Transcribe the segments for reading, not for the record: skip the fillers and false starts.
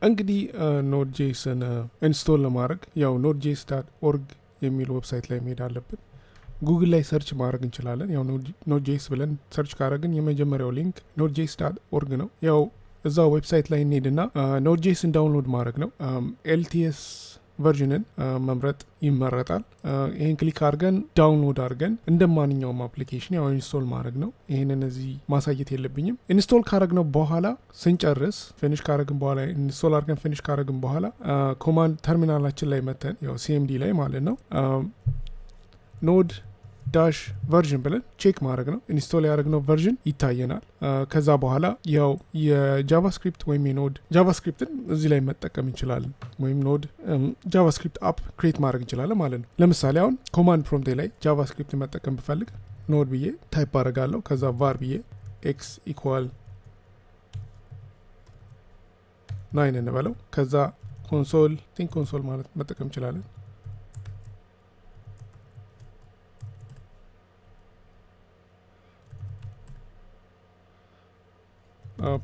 እንግዲህ ኖድጄስን ኢንስቶል ለማድረግ ያው nodejs.org የሚል ዌብሳይት ላይ መሄድ አለብን። ጉግል ላይ ሰርች ማድረግ እንችላለን። ያው ኖድጄስ ብለን ሰርች ካረግን የመጀመሪያው ሊንክ nodejs.org ነው። ያው እዛ ዌብሳይት ላይ እንሄድና ኖድጄስን ዳውንሎድ ማድረግ ነው። ኤልቲኤስ ቨርዥንን መምረጥ ይመረጣል። ይህን ክሊክ አድርገን ዳውንሎድ አድርገን እንደ ማንኛውም አፕሊኬሽን ያው ኢንስቶል ማድረግ ነው። ይህንን እዚህ ማሳየት የለብኝም። ኢንስቶል ካረግነው በኋላ ስንጨርስ ፊኒሽ ካረግን በኋላ ኢንስቶል አድርገን ፊኒሽ ካረግን በኋላ ኮማንድ ተርሚናላችን ላይ መተን ያው ሲኤምዲ ላይ ማለት ነው ኖድ ዳሽ ቨርዥን ብለን ቼክ ማድረግ ነው። ኢንስቶል ያደረግነው ቨርዥን ይታየናል። ከዛ በኋላ ያው የጃቫስክሪፕት ወይም የኖድ ጃቫስክሪፕትን እዚህ ላይ መጠቀም እንችላለን። ወይም ኖድ ጃቫስክሪፕት አፕ ክሬት ማድረግ እንችላለን ማለት ነው። ለምሳሌ አሁን ኮማንድ ፕሮምፕት ላይ ጃቫስክሪፕት መጠቀም ብፈልግ ኖድ ብዬ ታይፕ አደርጋለሁ። ከዛ ቫር ብዬ ኤክስ ኢኳል 9 እንበለው። ከዛ ኮንሶል ማለት መጠቀም እንችላለን።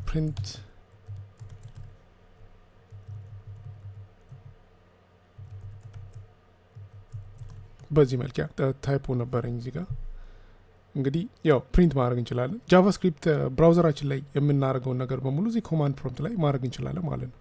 ፕሪንት በዚህ መልክ ታይፖ ነበረኝ እዚህ ጋር። እንግዲህ ያው ፕሪንት ማድረግ እንችላለን። ጃቫስክሪፕት ብራውዘራችን ላይ የምናደርገውን ነገር በሙሉ እዚህ ኮማንድ ፕሮምፕት ላይ ማድረግ እንችላለን ማለት ነው።